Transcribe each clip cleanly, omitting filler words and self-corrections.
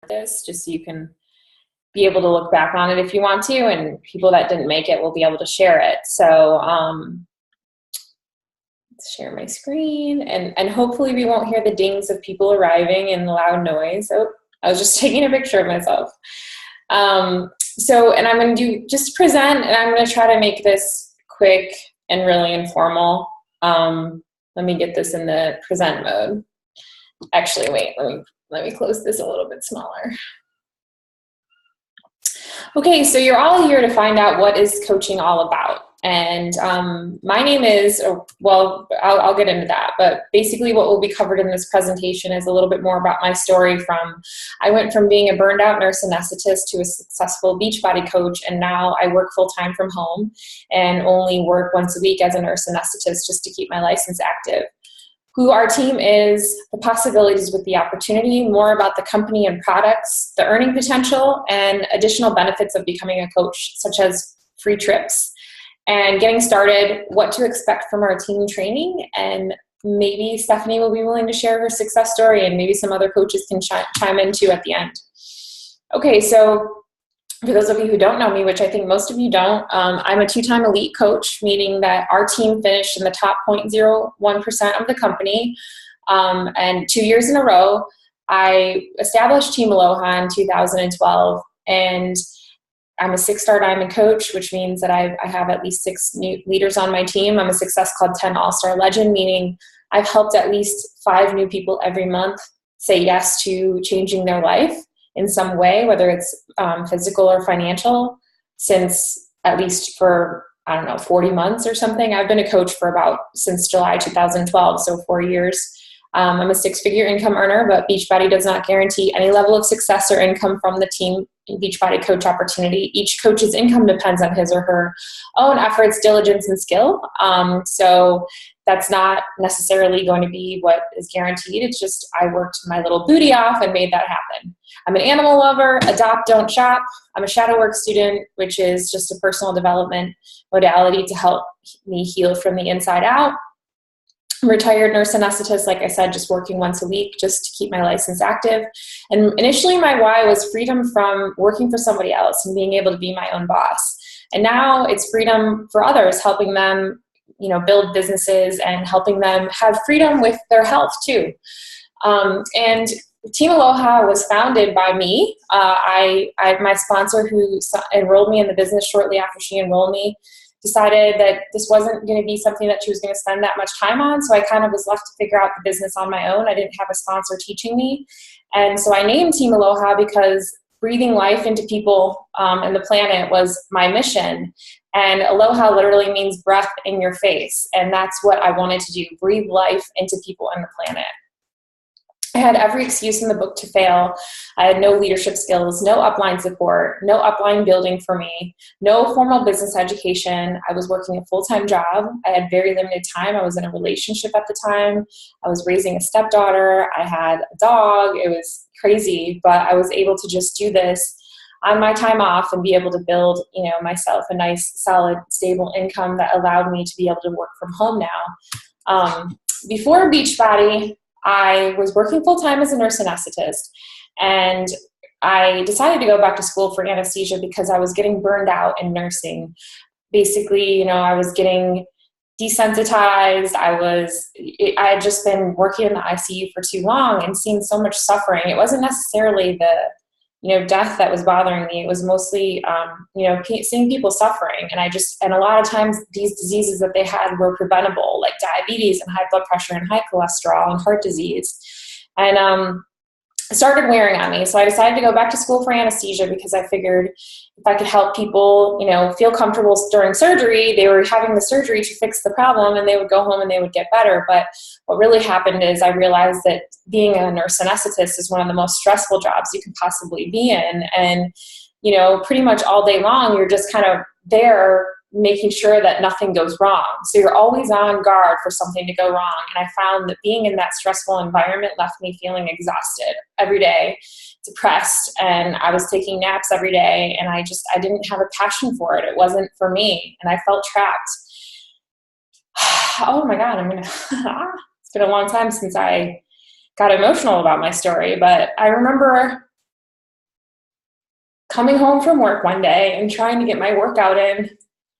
this, just so you can be able to look back on it if you want to, and people that didn't make it will be able to share it. So let's share my screen, and hopefully we won't hear the dings of people arriving and loud noise. Oh, I was just taking a picture of myself. And I'm going to just present, and I'm going to try to make this quick and really informal. Let me get this in the present mode. Actually, wait, let me close this a little bit smaller. Okay, so you're all here to find out what is coaching all about. And my name is, well, I'll get into that, but basically what will be covered in this presentation is a little bit more about my story I went from being a burned out nurse anesthetist to a successful Beachbody coach, and now I work full-time from home and only work once a week as a nurse anesthetist just to keep my license active. Who our team is, the possibilities with the opportunity, more about the company and products, the earning potential, and additional benefits of becoming a coach, such as free trips, and getting started, what to expect from our team training, and maybe Stephanie will be willing to share her success story, and maybe some other coaches can chime in too at the end. Okay, so for those of you who don't know me, which I think most of you don't, I'm a 2-time elite coach, meaning that our team finished in the top 0.01% of the company. And 2 years in a row, I established Team Aloha in 2012, and I'm a 6-star diamond coach, which means that I have at least 6 new leaders on my team. I'm a Success Club 10 All-Star Legend, meaning I've helped at least 5 new people every month say yes to changing their life in some way, whether it's physical or financial, since at least for, 40 months or something. I've been a coach since July 2012, so 4 years. I'm a 6-figure income earner, but Beachbody does not guarantee any level of success or income from the team Beachbody coach opportunity. Each coach's income depends on his or her own efforts, diligence, and skill. So that's not necessarily going to be what is guaranteed. It's just I worked my little booty off and made that happen. I'm an animal lover, adopt, don't shop. I'm a shadow work student, which is just a personal development modality to help me heal from the inside out. I'm a retired nurse anesthetist, like I said, just working once a week just to keep my license active. And initially my why was freedom from working for somebody else and being able to be my own boss. And now it's freedom for others, helping them, build businesses and helping them have freedom with their health too. And Team Aloha was founded by me. My sponsor, who enrolled me in the business shortly after she enrolled me, decided that this wasn't going to be something that she was going to spend that much time on. So I kind of was left to figure out the business on my own. I didn't have a sponsor teaching me. And so I named Team Aloha because breathing life into people and the planet was my mission. And aloha literally means breath in your face. And that's what I wanted to do, breathe life into people and the planet. I had every excuse in the book to fail. I had no leadership skills, no upline support, no upline building for me, no formal business education. I was working a full-time job. I had very limited time. I was in a relationship at the time. I was raising a stepdaughter. I had a dog. It was crazy, but I was able to just do this on my time off and be able to build, myself a nice, solid, stable income that allowed me to be able to work from home now. Before Beachbody, I was working full-time as a nurse anesthetist, and I decided to go back to school for anesthesia because I was getting burned out in nursing. Basically, I was getting desensitized. I had just been working in the ICU for too long and seeing so much suffering. It wasn't necessarily the death that was bothering me. It was mostly, seeing people suffering. And a lot of times these diseases that they had were preventable, like diabetes and high blood pressure and high cholesterol and heart disease. And it started wearing on me. So I decided to go back to school for anesthesia because I figured if I could help people, feel comfortable during surgery, they were having the surgery to fix the problem and they would go home and they would get better. But what really happened is I realized that being a nurse anesthetist is one of the most stressful jobs you could possibly be in. And, pretty much all day long, you're just kind of there making sure that nothing goes wrong. So you're always on guard for something to go wrong. And I found that being in that stressful environment left me feeling exhausted every day, depressed, and I was taking naps every day, and I didn't have a passion for it. It wasn't for me, and I felt trapped. Oh my God, it's been a long time since I got emotional about my story, but I remember coming home from work one day and trying to get my workout in,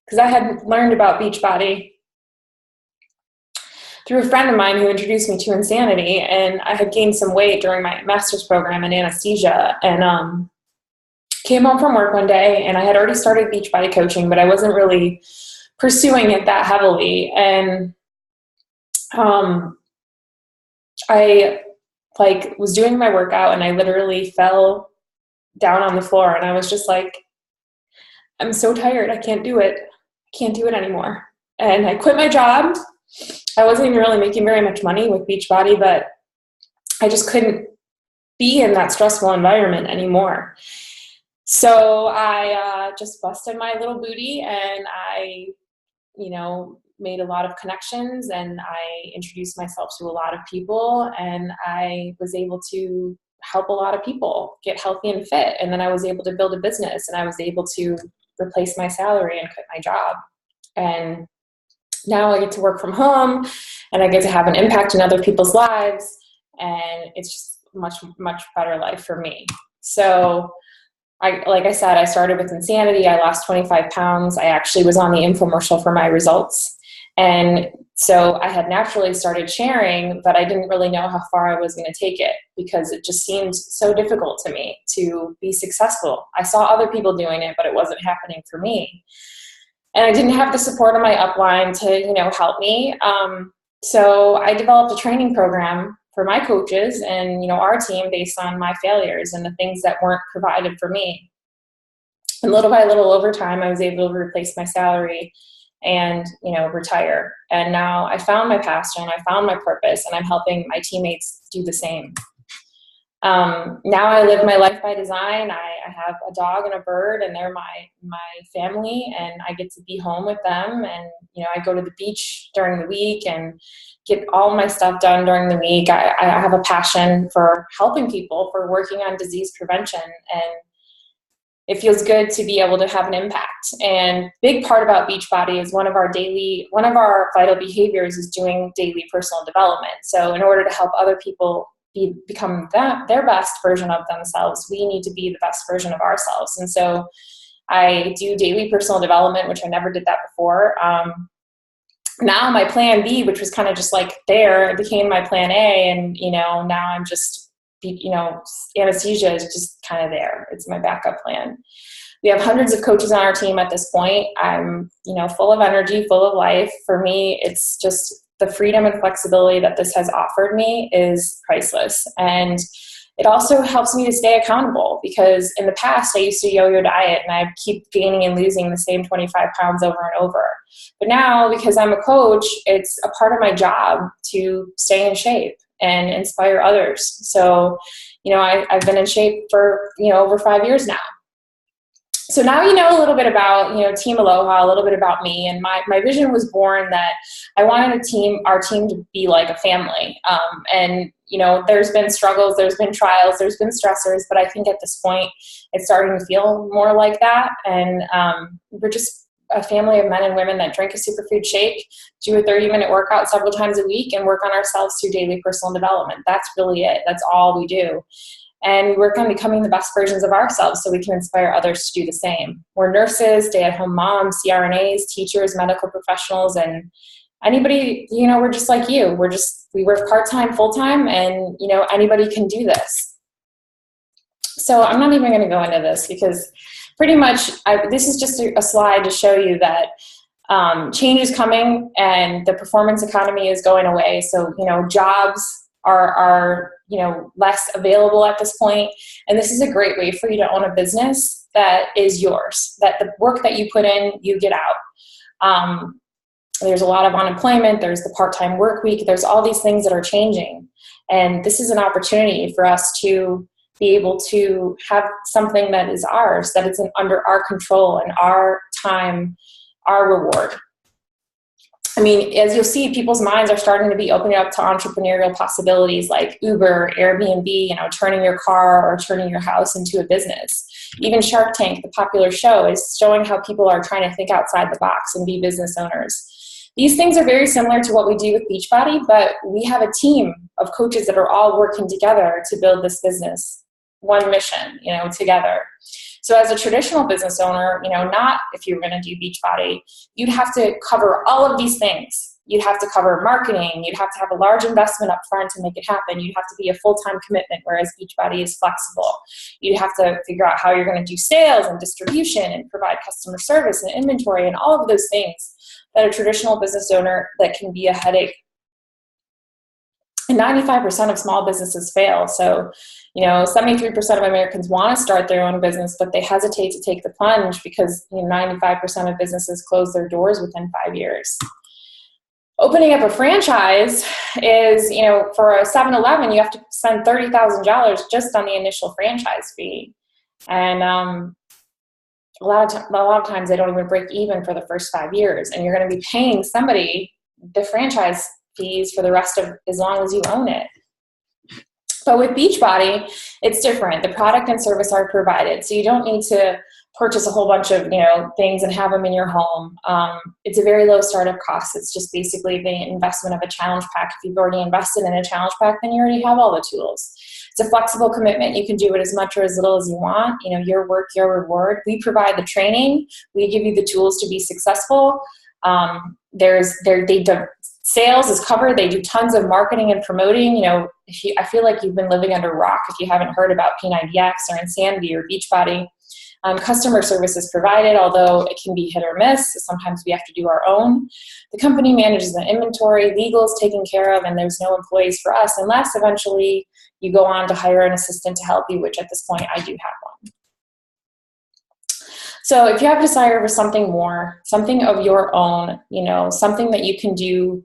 because I had learned about Beachbody through a friend of mine who introduced me to Insanity, and I had gained some weight during my master's program in anesthesia, and came home from work one day, and I had already started Beachbody coaching, but I wasn't really pursuing it that heavily, and I was doing my workout, and I literally fell down on the floor, and I was just like, I'm so tired, I can't do it. I can't do it anymore. And I quit my job. I wasn't even really making very much money with Beachbody, but I just couldn't be in that stressful environment anymore. So I just busted my little booty, and I, made a lot of connections, and I introduced myself to a lot of people, and I was able to help a lot of people get healthy and fit. And then I was able to build a business, and I was able to replace my salary and quit my job. And now I get to work from home, and I get to have an impact in other people's lives, and it's just much, much better life for me. So like I said, I started with Insanity. I lost 25 pounds. I actually was on the infomercial for my results. And so I had naturally started sharing, but I didn't really know how far I was going to take it, because it just seemed so difficult to me to be successful. I saw other people doing it, but it wasn't happening for me. And I didn't have the support of my upline to, help me. So I developed a training program for my coaches and, our team based on my failures and the things that weren't provided for me. And little by little over time, I was able to replace my salary and, retire. And now I found my passion, I found my purpose, and I'm helping my teammates do the same. Now I live my life by design. I have a dog and a bird, and they're my family, and I get to be home with them. And, I go to the beach during the week and get all my stuff done during the week. I have a passion for helping people, for working on disease prevention, and it feels good to be able to have an impact. And big part about Beachbody is one of our vital behaviors is doing daily personal development. So in order to help other people become their best version of themselves, we need to be the best version of ourselves. And so I do daily personal development, which I never did that before. Now my plan B, which was kind of just like there, it became my plan A. And, now I'm just, anesthesia is just kind of there. It's my backup plan. We have hundreds of coaches on our team at this point. I'm, full of energy, full of life. For me, it's just the freedom and flexibility that this has offered me is priceless. And it also helps me to stay accountable, because in the past I used to yo-yo diet and I'd keep gaining and losing the same 25 pounds over and over. But now, because I'm a coach, it's a part of my job to stay in shape and inspire others. So, I've been in shape for, over 5 years now. So now you know a little bit about, Team Aloha, a little bit about me. And my vision was born that I wanted our team to be like a family. And, there's been struggles, there's been trials, there's been stressors, but I think at this point it's starting to feel more like that. And we're just a family of men and women that drink a superfood shake, do a 30-minute workout several times a week, and work on ourselves through daily personal development. That's really it. That's all we do. And we work on becoming the best versions of ourselves so we can inspire others to do the same. We're nurses, stay-at-home moms, CRNAs, teachers, medical professionals, and anybody, we're just like you. We work part-time, full-time, and, anybody can do this. So I'm not even going to go into this, because pretty much this is just a slide to show you that change is coming and the performance economy is going away. So, jobs are less available at this point. And this is a great way for you to own a business that is yours, that the work that you put in, you get out. There's a lot of unemployment. There's the part-time work week. There's all these things that are changing. And this is an opportunity for us to be able to have something that is ours, that it's under our control and our time, our reward. I mean, as you'll see, people's minds are starting to be opening up to entrepreneurial possibilities like Uber, Airbnb, turning your car or turning your house into a business. Even Shark Tank, the popular show, is showing how people are trying to think outside the box and be business owners. These things are very similar to what we do with Beachbody, but we have a team of coaches that are all working together to build this business. one mission, together. So as a traditional business owner, not if you were going to do Beachbody, you'd have to cover all of these things. You'd have to cover marketing. You'd have to have a large investment up front to make it happen. You'd have to be a full-time commitment, whereas Beachbody is flexible. You'd have to figure out how you're going to do sales and distribution and provide customer service and inventory and all of those things that a traditional business owner that can be a headache. And 95% of small businesses fail. So, 73% of Americans want to start their own business, but they hesitate to take the plunge because 95% of businesses close their doors within 5 years. Opening up a franchise is, for a 7-Eleven, you have to spend $30,000 just on the initial franchise fee. And a lot of times they don't even break even for the first 5 years. And you're going to be paying somebody the franchise fees for the rest of as long as you own it. But with Beachbody, it's different. The product and service are provided. So you don't need to purchase a whole bunch of things and have them in your home. It's a very low startup cost. It's just basically the investment of a challenge pack. If you've already invested in a challenge pack, then you already have all the tools. It's a flexible commitment. You can do it as much or as little as you want. Your work, your reward. We provide the training. We give you the tools to be successful. Sales is covered. They do tons of marketing and promoting. I feel like you've been living under a rock if you haven't heard about P90X or Insanity or Beachbody. Customer service is provided, although it can be hit or miss. So sometimes we have to do our own. The company manages the inventory, legal is taken care of, and there's no employees for us unless eventually you go on to hire an assistant to help you, which at this point I do have one. So if you have a desire for something more, something of your own, something that you can do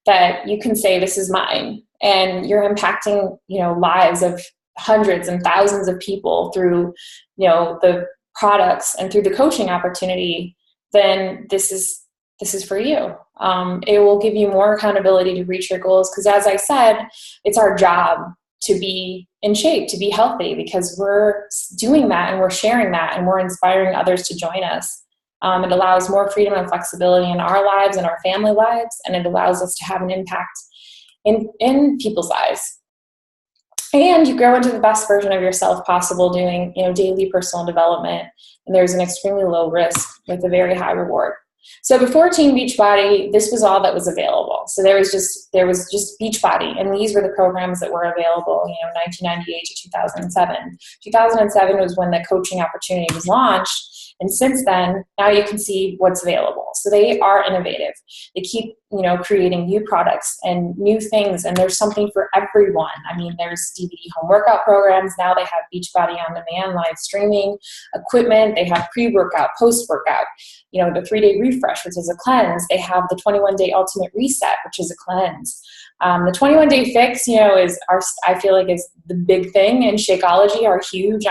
that you can say, this is mine, and you're impacting, lives of hundreds and thousands of people through, the products and through the coaching opportunity, then this is for you. It will give you more accountability to reach your goals. Because as I said, it's our job to be in shape, to be healthy, because we're doing that and we're sharing that and we're inspiring others to join us. It allows more freedom and flexibility in our lives and our family lives, and it allows us to have an impact in people's lives. And you grow into the best version of yourself possible doing, daily personal development. And there's an extremely low risk with a very high reward. So before Team Beachbody, this was all that was available. So there was just Beachbody, and these were the programs that were available, 1998 to 2007. 2007 was when the coaching opportunity was launched. And since then, now you can see what's available. So they are innovative. They keep, creating new products and new things, and there's something for everyone. There's DVD home workout programs. Now they have Beachbody on demand, live streaming equipment. They have pre-workout, post-workout, the 3-day refresh, which is a cleanse. They have the 21-day ultimate reset, which is a cleanse. The 21-day fix, I feel like is the big thing, and Shakeology are huge.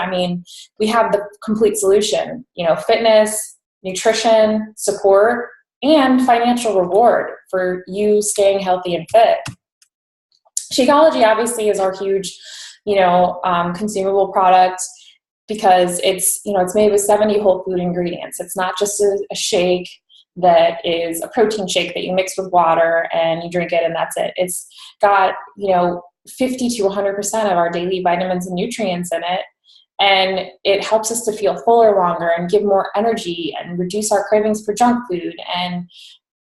We have the complete solution, fitness, nutrition, support, and financial reward for you staying healthy and fit. Shakeology obviously is our huge, consumable product, because it's made with 70 whole food ingredients. It's not just a shake that is a protein shake that you mix with water and you drink it and that's it. It's got, 50 to 100% of our daily vitamins and nutrients in it. And it helps us to feel fuller longer and give more energy and reduce our cravings for junk food. And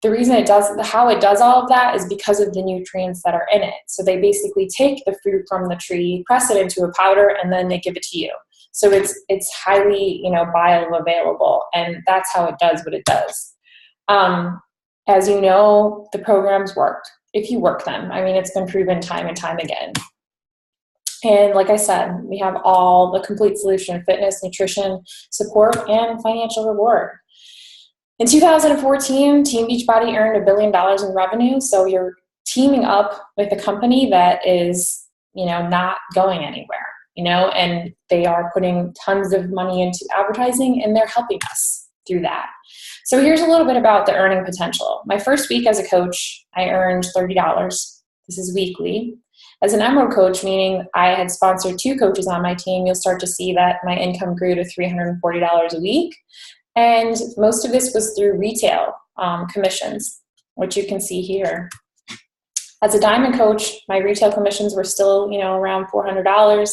the reason how it does all of that is because of the nutrients that are in it. So they basically take the fruit from the tree, press it into a powder, and then they give it to you. So it's highly, bioavailable, and that's how it does what it does. As you know, the programs worked if you work them. It's been proven time and time again. And like I said, we have all the complete solution: fitness, nutrition, support, and financial reward. In 2014, Team Beachbody earned $1 billion in revenue. So you're teaming up with a company that is, not going anywhere, and they are putting tons of money into advertising, and they're helping us through that. So here's a little bit about the earning potential. My first week as a coach, I earned $30. This is weekly. As an Emerald coach, meaning I had sponsored 2 coaches on my team, you'll start to see that my income grew to $340 a week. And most of this was through retail commissions, which you can see here. As a diamond coach, my retail commissions were still, around $400.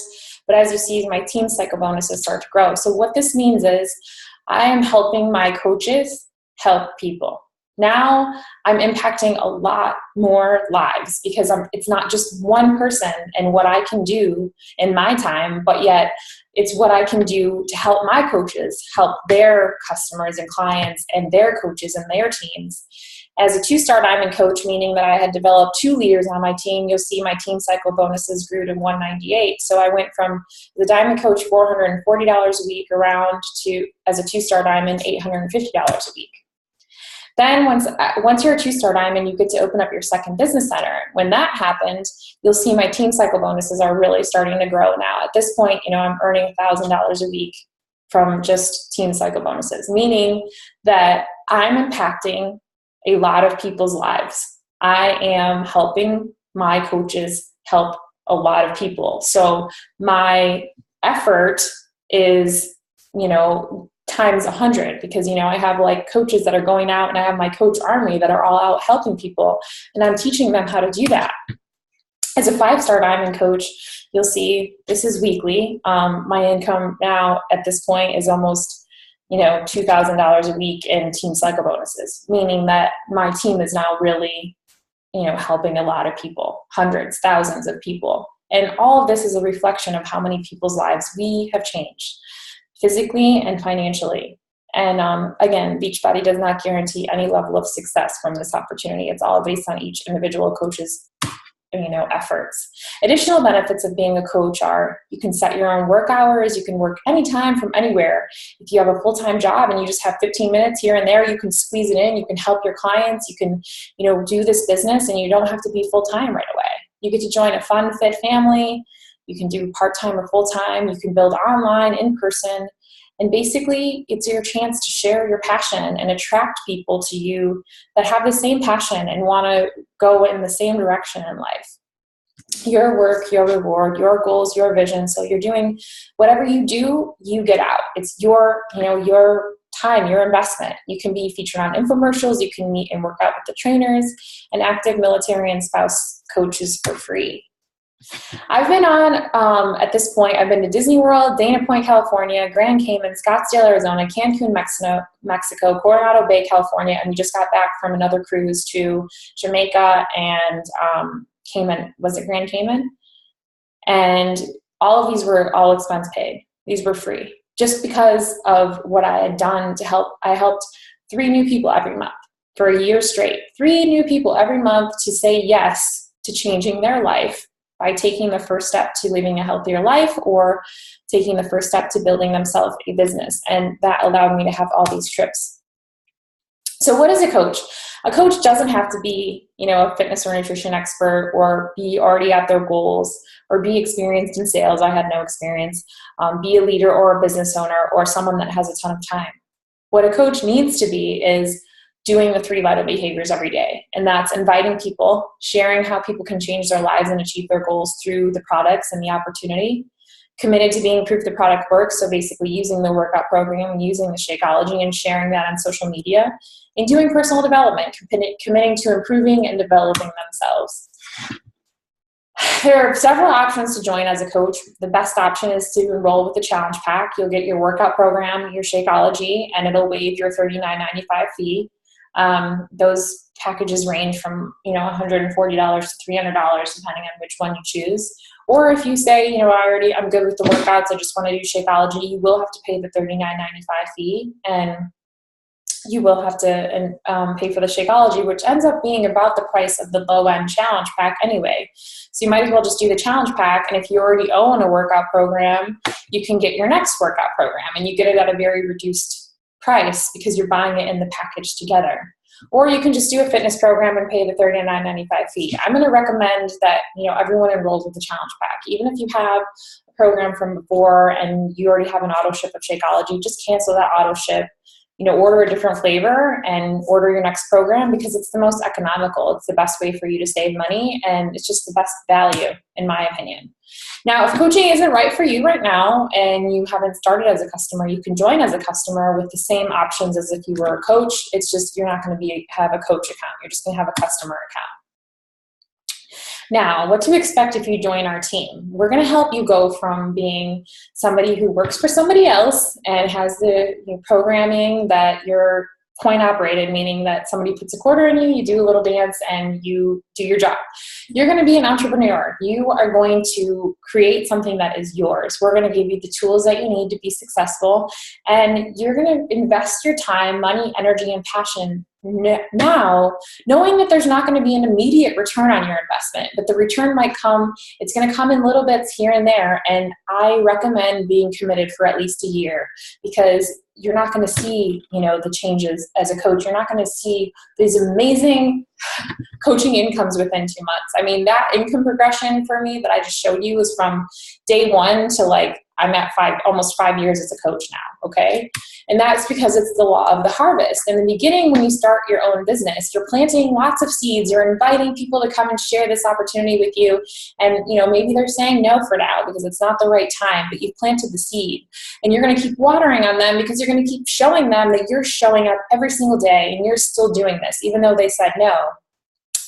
But as you see, my team cycle bonuses start to grow. So what this means is I am helping my coaches help people. Now I'm impacting a lot more lives because it's not just one person and what I can do in my time, but yet it's what I can do to help my coaches help their customers and clients and their coaches and their teams. As a 2-star diamond coach, meaning that I had developed 2 leaders on my team, you'll see my team cycle bonuses grew to 198. So I went from the diamond coach $440 a week around to, as a 2-star diamond, $850 a week. Then once you're a 2-star diamond, you get to open up your second business center. When that happened, you'll see my team cycle bonuses are really starting to grow now. At this point, I'm earning $1,000 a week from just team cycle bonuses, meaning that I'm impacting a lot of people's lives. I am helping my coaches help a lot of people. So my effort is, times 100 because, I have like coaches that are going out and I have my coach army that are all out helping people and I'm teaching them how to do that. As a 5-star diamond coach, you'll see this is weekly. My income now at this point is almost, $2,000 a week in team cycle bonuses, meaning that my team is now really, helping a lot of people, hundreds, thousands of people. And all of this is a reflection of how many people's lives we have changed, physically and financially. And again, Beachbody does not guarantee any level of success from this opportunity. It's all based on each individual coach's, efforts. Additional benefits of being a coach are you can set your own work hours. You can work anytime from anywhere. If you have a full-time job and you just have 15 minutes here and there, you can squeeze it in. You can help your clients. You can, do this business and you don't have to be full-time right away. You get to join a fun, fit family. You can do part-time or full-time. You can build online, in person. And basically, it's your chance to share your passion and attract people to you that have the same passion and want to go in the same direction in life. Your work, your reward, your goals, your vision. So you're doing whatever you do, you get out. It's your time, your investment. You can be featured on infomercials. You can meet and work out with the trainers and active military and spouse coaches for free. I've been on, at this point, I've been to Disney World, Dana Point, California, Grand Cayman, Scottsdale, Arizona, Cancun, Mexico, Coronado Bay, California, and we just got back from another cruise to Jamaica and Cayman. Was it Grand Cayman? And all of these were all expense paid. These were free just because of what I had done to help. I helped 3 new people every month for a year straight. 3 new people every month to say yes to changing their life by taking the first step to living a healthier life or taking the first step to building themselves a business. And that allowed me to have all these trips. So what is a coach? A coach doesn't have to be, a fitness or nutrition expert or be already at their goals or be experienced in sales. I had no experience. Be a leader or a business owner or someone that has a ton of time. What a coach needs to be is doing the 3 vital behaviors every day. And that's inviting people, sharing how people can change their lives and achieve their goals through the products and the opportunity, committed to being proof the product works. So basically using the workout program and using the Shakeology and sharing that on social media, and doing personal development, committing to improving and developing themselves. There are several options to join as a coach. The best option is to enroll with the challenge pack. You'll get your workout program, your Shakeology, and it'll waive your $39.95 fee. Those packages range from, $140 to $300 depending on which one you choose. Or if you say, I'm good with the workouts, I just want to do Shakeology, you will have to pay the $39.95 fee, and you will have to pay for the Shakeology, which ends up being about the price of the low-end challenge pack anyway. So you might as well just do the challenge pack, and if you already own a workout program, you can get your next workout program, and you get it at a very reduced price because you're buying it in the package together. Or you can just do a fitness program and pay the $39.95 fee. I'm going to recommend that everyone enrolls with the challenge pack. Even if you have a program from before and you already have an auto ship of Shakeology, just cancel that auto ship. Order a different flavor and order your next program because it's the most economical. It's the best way for you to save money, and it's just the best value, in my opinion. Now, if coaching isn't right for you right now and you haven't started as a customer, you can join as a customer with the same options as if you were a coach. It's just you're not going to have a coach account. You're just going to have a customer account. Now, what to expect if you join our team. We're going to help you go from being somebody who works for somebody else and has the programming that you're coin operated, meaning that somebody puts a quarter in you, you do a little dance, and you do your job. You're going to be an entrepreneur. You are going to create something that is yours. We're going to give you the tools that you need to be successful, and you're going to invest your time, money, energy, and passion now, knowing that there's not going to be an immediate return on your investment, but the return might come. It's going to come in little bits here and there, and I recommend being committed for at least a year, because you're not going to see, the changes as a coach. You're not going to see these amazing coaching incomes within 2 months. I mean, that income progression for me that I just showed you is from day one to I'm at almost 5 years as a coach now. Okay. And that's because it's the law of the harvest. In the beginning, when you start your own business, you're planting lots of seeds. You're inviting people to come and share this opportunity with you. And, maybe they're saying no for now because it's not the right time, but you've planted the seed, and you're going to keep watering on them because you're going to keep showing them that you're showing up every single day and you're still doing this, even though they said no.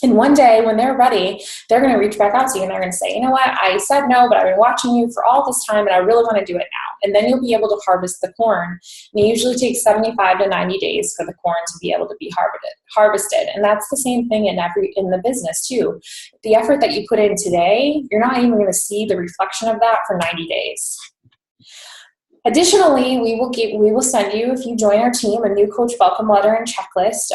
And one day when they're ready, they're going to reach back out to you and they're going to say, you know what, I said no, but I've been watching you for all this time and I really want to do it now. And then you'll be able to harvest the corn. And it usually takes 75 to 90 days for the corn to be able to be harvested. And that's the same thing in the business too. The effort that you put in today, you're not even going to see the reflection of that for 90 days. Additionally, we will send you, if you join our team, a new coach welcome letter and checklist.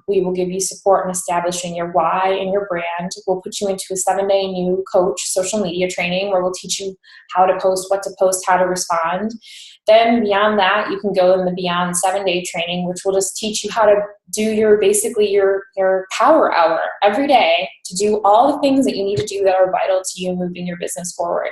We will give you support in establishing your why and your brand. We'll put you into a 7-day new coach social media training where we'll teach you how to post, what to post, how to respond. Then beyond that, you can go in the beyond 7-day training, which will just teach you how to do your power hour every day to do all the things that you need to do that are vital to you moving your business forward.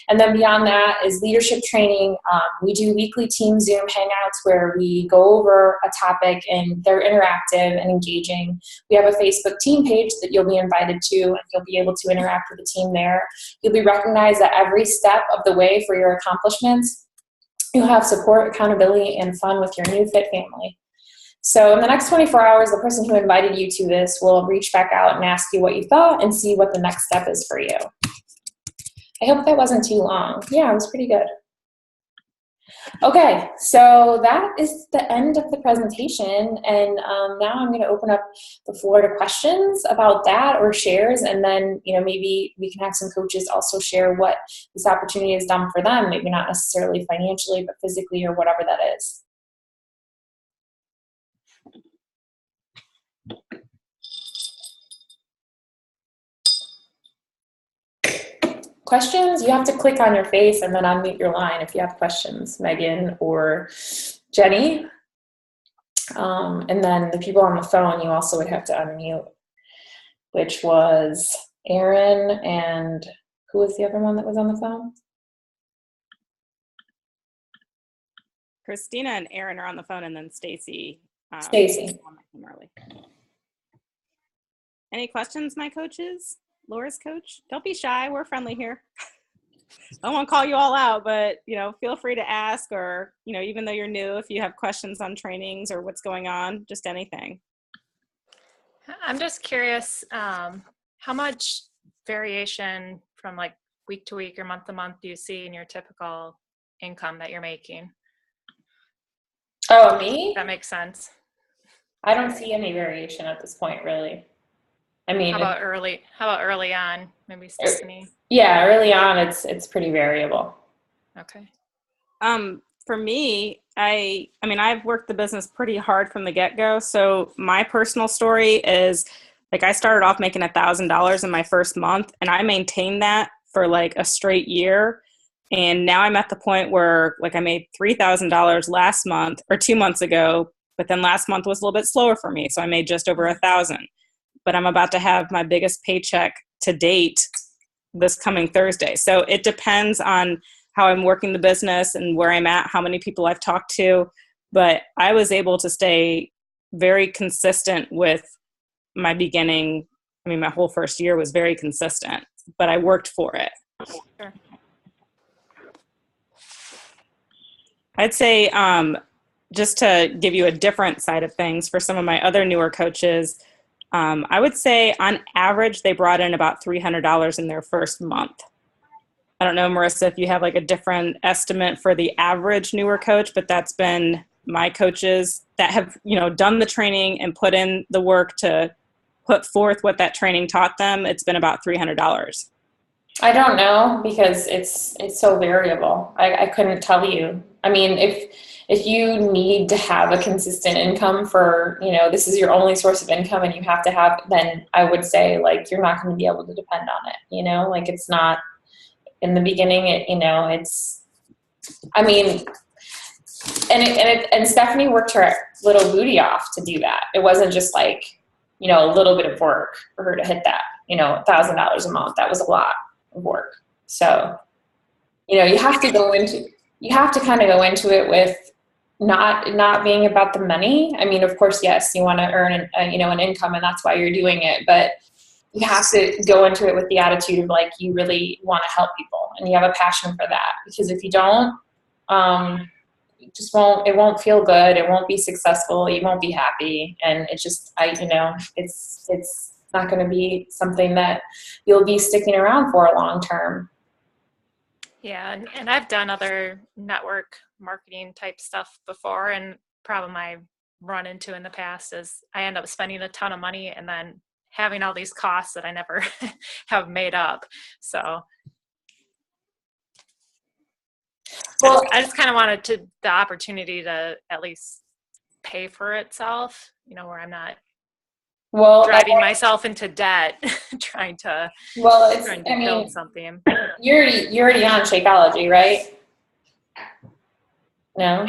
And then beyond that is leadership training. We do weekly team Zoom hangouts where we go over a topic and they're interactive and engaging. We have a Facebook team page that you'll be invited to, and you'll be able to interact with the team there. You'll be recognized at every step of the way for your accomplishments. You'll have support, accountability, and fun with your new fit family. So in the next 24 hours, the person who invited you to this will reach back out and ask you what you thought and see what the next step is for you. I hope that wasn't too long. Yeah, it was pretty good. Okay, so that is the end of the presentation, and now I'm going to open up the floor to questions about that or shares, and then maybe we can have some coaches also share what this opportunity has done for them, maybe not necessarily financially, but physically or whatever that is. Questions? You have to click on your face and then unmute your line if you have questions, Megan or Jenny. And then the people on the phone, you also would have to unmute, which was Aaron, and who was the other one that was on the phone? Christina and Aaron are on the phone, and then Stacy. Stacy. Any questions, my coaches? Laura's coach? Don't be shy. We're friendly here. I won't call you all out, but feel free to ask, or even though you're new, if you have questions on trainings or what's going on, just anything. I'm just curious, how much variation from week to week or month to month do you see in your typical income that you're making? Oh, me? That makes sense. I don't see any variation at this point, really. I mean, how about early on? Maybe Stephanie. Yeah, early on, it's pretty variable. Okay. For me, I've worked the business pretty hard from the get-go. So my personal story is I started off making $1,000 in my first month, and I maintained that for a straight year. And now I'm at the point where I made $3,000 last month or 2 months ago, but then last month was a little bit slower for me. So I made just over $1,000. But I'm about to have my biggest paycheck to date this coming Thursday. So it depends on how I'm working the business and where I'm at, how many people I've talked to. But I was able to stay very consistent with my beginning. My whole first year was very consistent, but I worked for it. Sure. I'd say just to give you a different side of things for some of my other newer coaches, I would say on average, they brought in about $300 in their first month. I don't know, Marissa, if you have like a different estimate for the average newer coach, but that's been my coaches that have, done the training and put in the work to put forth what that training taught them. It's been about $300. I don't know, because it's so variable. I couldn't tell you. I mean, if you need to have a consistent income for, this is your only source of income and you have to have, then I would say like, you're not going to be able to depend on it, like it's not in the beginning, it's, I mean, and Stephanie worked her little booty off to do that. It wasn't just like, a little bit of work for her to hit that, $1,000 a month. That was a lot of work. So, you have to kind of go into it with not being about the money. I mean, of course, yes, you want to earn an income, and that's why you're doing it, but you have to go into it with the attitude of like, you really want to help people and you have a passion for that, because if you don't, it won't feel good. It won't be successful. You won't be happy. And it's just, it's not going to be something that you'll be sticking around for a long term. Yeah. And I've done other network marketing type stuff before. And problem I run into in the past is I end up spending a ton of money and then having all these costs that I never have made up. So well, I just kind of wanted the opportunity to at least pay for itself, where I'm not driving myself into debt, trying to build something. You're already on Shakeology, right? No,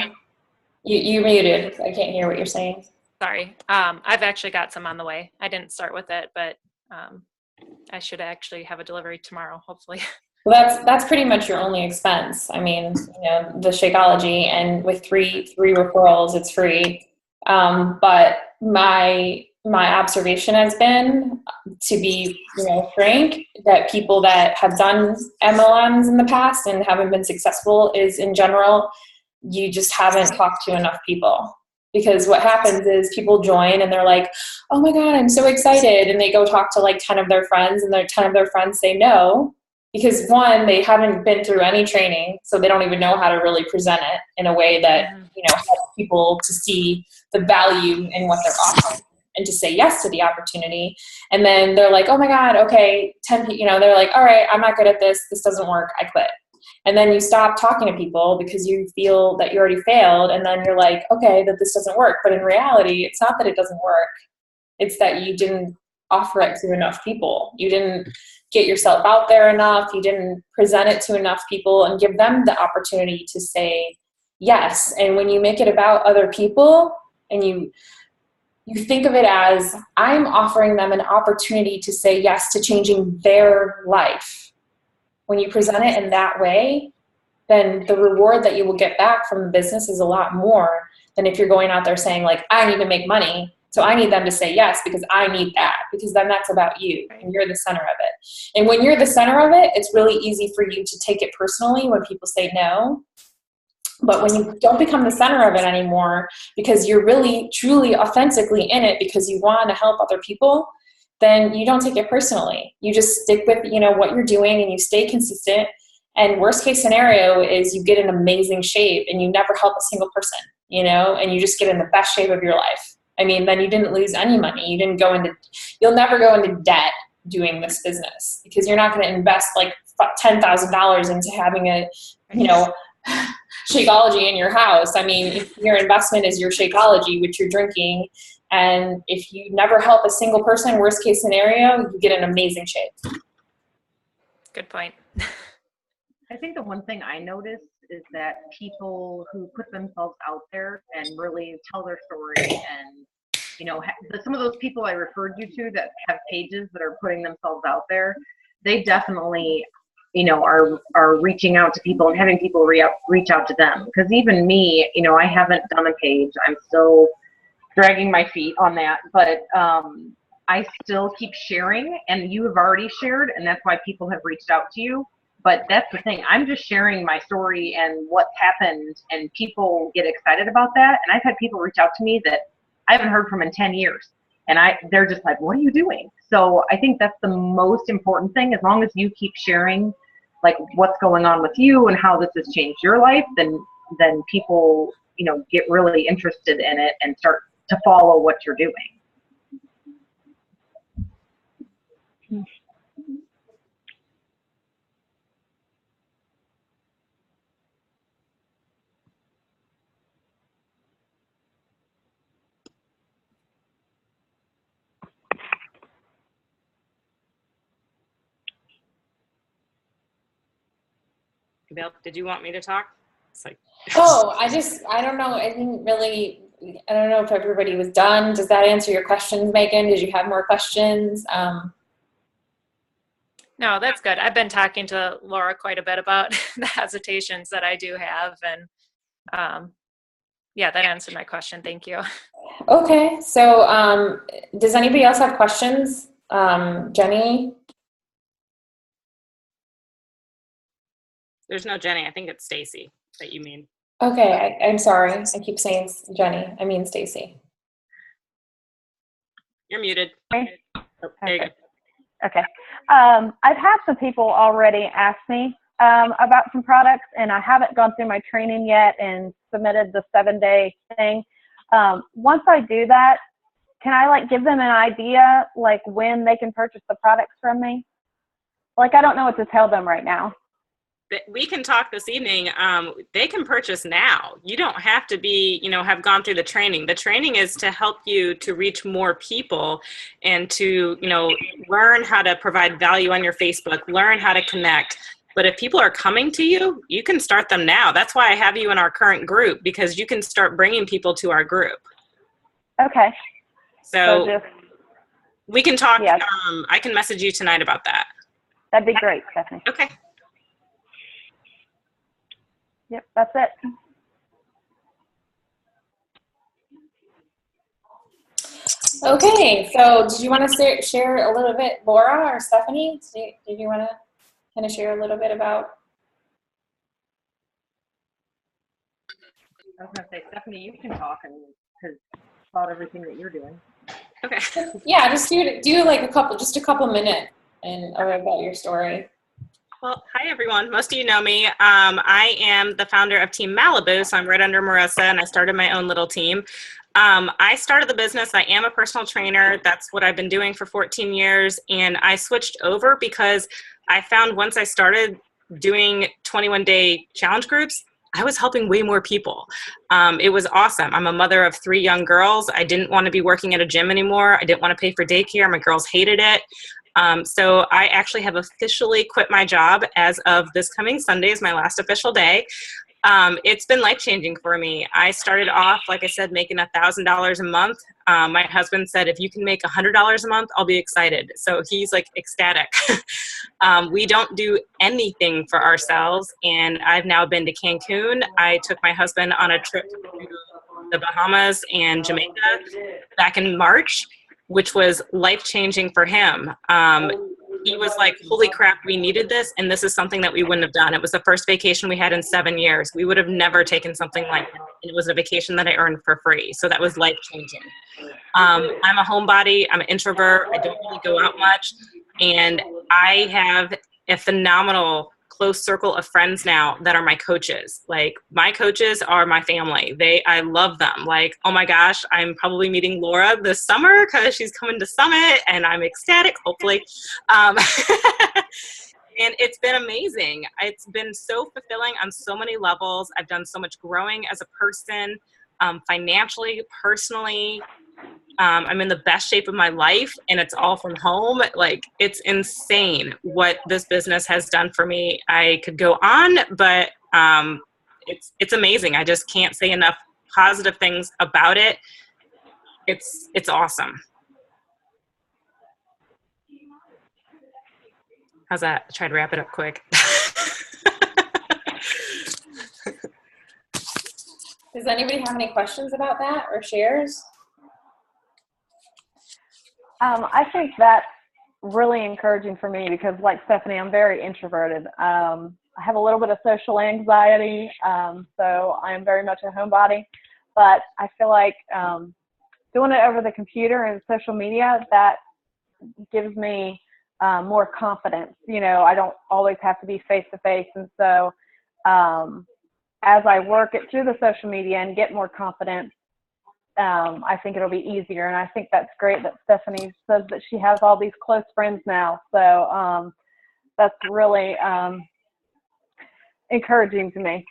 you muted. I can't hear what you're saying. Sorry. I've actually got some on the way. I didn't start with it, but I should actually have a delivery tomorrow, hopefully. Well, that's pretty much your only expense. I mean, the Shakeology, and with three referrals, it's free. But my observation has been, to be frank, that people that have done MLMs in the past and haven't been successful is, in general, you just haven't talked to enough people. Because what happens is people join and they're like, oh my God, I'm so excited. And they go talk to like 10 of their friends, and 10 of their friends say no. Because one, they haven't been through any training, so they don't even know how to really present it in a way that, helps people to see the value in what they're offering and to say yes to the opportunity. And then they're like, oh my God, okay, 10 people, they're like, all right, I'm not good at this. This doesn't work. I quit. And then you stop talking to people because you feel that you already failed. And then you're like, okay, that this doesn't work. But in reality, it's not that it doesn't work. It's that you didn't offer it to enough people. You didn't get yourself out there enough. You didn't present it to enough people and give them the opportunity to say yes. And when you make it about other people and you think of it as, I'm offering them an opportunity to say yes to changing their life. When you present it in that way, then the reward that you will get back from the business is a lot more than if you're going out there saying like, I need to make money, so I need them to say yes because I need that, because then that's about you and you're the center of it. And when you're the center of it, it's really easy for you to take it personally when people say no. But when you don't become the center of it anymore, because you're really, truly, authentically in it because you want to help other people, then you don't take it personally. You just stick with, what you're doing, and you stay consistent. And worst case scenario is you get in amazing shape and you never help a single person, and you just get in the best shape of your life. I mean, then you didn't lose any money. You'll never go into debt doing this business, because you're not going to invest like $10,000 into having a, Shakeology in your house. I mean, if your investment is your Shakeology, which you're drinking, and if you never help a single person, worst case scenario, you get in amazing shape. Good point. I think the one thing I noticed is that people who put themselves out there and really tell their story, and some of those people I referred you to that have pages that are putting themselves out there, they definitely are reaching out to people and having people reach out to them. Because even me, I haven't done a page. I'm still dragging my feet on that, but I still keep sharing, and you have already shared, and that's why people have reached out to you. But that's the thing. I'm just sharing my story and what's happened, and people get excited about that. And I've had people reach out to me that I haven't heard from in 10 years. And they're just like, what are you doing? So I think that's the most important thing. As long as you keep sharing like what's going on with you and how this has changed your life, then people, get really interested in it and start to follow what you're doing. Bill, did you want me to talk? It's like, Oh, I don't know. I don't know if everybody was done. Does that answer your questions, Megan? Did you have more questions? No, that's good. I've been talking to Laura quite a bit about the hesitations that I do have. And yeah, that answered my question. Thank you. Okay. So does anybody else have questions? Jenny? there's no Jenny. I think it's Stacy that you mean. Okay. I'm sorry. I keep saying Jenny. I mean Stacy. You're muted. Okay. Oh, there you go. Okay. I've had some people already ask me about some products, and I haven't gone through my training yet and submitted the 7-day thing. Once I do that, can I like give them an idea like when they can purchase the products from me? Like, I don't know what to tell them right now. We can talk this evening. They can purchase now. You don't have to be, have gone through the training. The training is to help you to reach more people and to, learn how to provide value on your Facebook, learn how to connect. But if people are coming to you, you can start them now. That's why I have you in our current group, because you can start bringing people to our group. Okay. So we can talk. Yeah. I can message you tonight about that. That'd be great, Stephanie. Okay. Yep, that's it. Okay. So did you want to share a little bit, Laura or Stephanie? Did you want to kind of share a little bit about? I was going to say, Stephanie, you can talk about everything that you're doing. Okay. Yeah, just do like just a couple minutes or about your story. Well, hi everyone. Most of you know me. I am the founder of Team Malibu, so I'm right under Marissa, and I started my own little team. I started the business. I am a personal trainer. That's what I've been doing for 14 years, and I switched over because I found once I started doing 21-day challenge groups, I was helping way more people. It was awesome. I'm a mother of 3 young girls. I didn't want to be working at a gym anymore. I didn't want to pay for daycare. My girls hated it. So I actually have officially quit my job as of this coming Sunday is my last official day. It's been life-changing for me. I started off, like I said, making $1,000 a month. My husband said, if you can make $100 a month, I'll be excited. So he's like ecstatic. We don't do anything for ourselves. And I've now been to Cancun. I took my husband on a trip to the Bahamas and Jamaica back in March, which was life-changing for him. He was like, holy crap, we needed this, and this is something that we wouldn't have done. It was the first vacation we had in 7 years. We would have never taken something like that. And it was a vacation that I earned for free, so that was life-changing. I'm a homebody. I'm an introvert. I don't really go out much, and I have a phenomenal close circle of friends now that are my coaches. Like, my coaches are my family. I love them. Like, oh my gosh, I'm probably meeting Laura this summer because she's coming to Summit, and I'm ecstatic, hopefully. And it's been amazing. It's been so fulfilling on so many levels. I've done so much growing as a person, financially, personally. I'm in the best shape of my life, and it's all from home. Like, it's insane what this business has done for me. I could go on, but it's amazing. I just can't say enough positive things about it. It's awesome. How's that? Try to wrap it up quick. Does anybody have any questions about that or shares? I think that's really encouraging for me because, like Stephanie, I'm very introverted. I have a little bit of social anxiety, so I am very much a homebody. But I feel like doing it over the computer and social media, that gives me more confidence. You know, I don't always have to be face to face. And so as I work it through the social media and get more confidence, I think it'll be easier. And I think that's great that Stephanie says that she has all these close friends now. So that's really encouraging to me.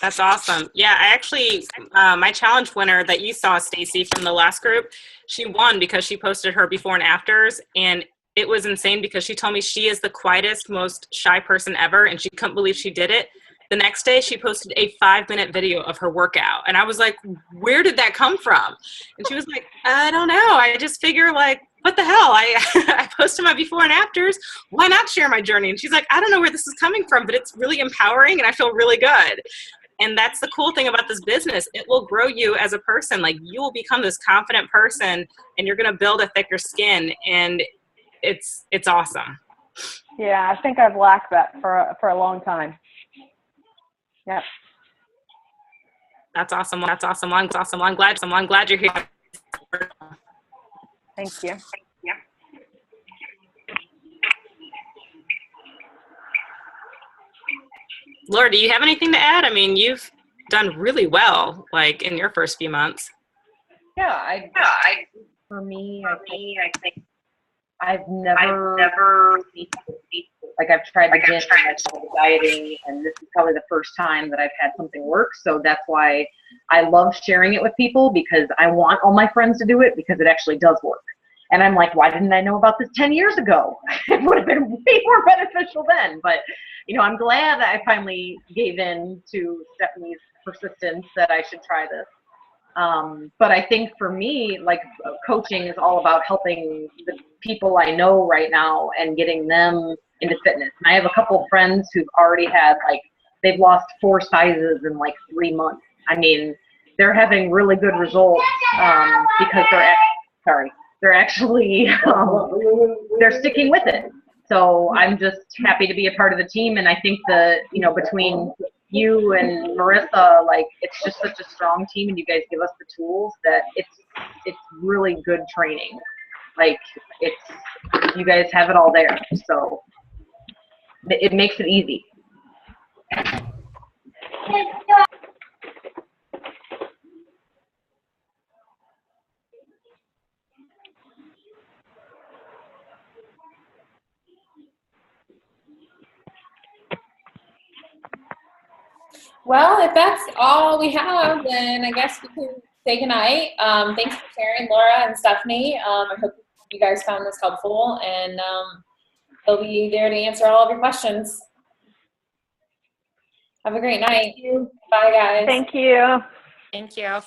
That's awesome. Yeah, I actually, my challenge winner that you saw, Stacy, from the last group, she won because she posted her before and afters, and it was insane because she told me she is the quietest, most shy person ever, and she couldn't believe she did it. The next day, she posted a 5-minute video of her workout, and I was like, where did that come from? And she was like, I don't know. I just figure, like, what the hell? I posted my before and afters. Why not share my journey? And she's like, I don't know where this is coming from, but it's really empowering, and I feel really good. And that's the cool thing about this business. It will grow you as a person. Like, you will become this confident person, and you're going to build a thicker skin, and it's awesome. Yeah, I think I've lacked that for a long time. Yep. That's awesome. That's awesome. That's awesome. I'm glad you're here. Thank you. Yeah. Laura, do you have anything to add? I mean, you've done really well, like, in your first few months. For me, I think I've never like I've tried the gym, I've tried dieting, and this is probably the first time that I've had something work. So that's why I love sharing it with people, because I want all my friends to do it, because it actually does work. And I'm like, why didn't I know about this 10 years ago? It would have been way more beneficial then. But, you know, I'm glad that I finally gave in to Stephanie's persistence that I should try this. But I think for me, like, coaching is all about helping the people I know right now and getting them into fitness. And I have a couple of friends who've already had, like, they've lost 4 sizes in like 3 months. I mean, they're having really good results because they're actually they're sticking with it. So I'm just happy to be a part of the team. And I think you know, between you and Marissa, like, it's just such a strong team, and you guys give us the tools that it's really good training. Like, you guys have it all there, so it makes it easy. Well, if that's all we have, then I guess we can say goodnight. Thanks for sharing, Laura and Stephanie. I hope you guys found this helpful, and they'll be there to answer all of your questions. Have a great night. Bye, guys. Thank you. Thank you.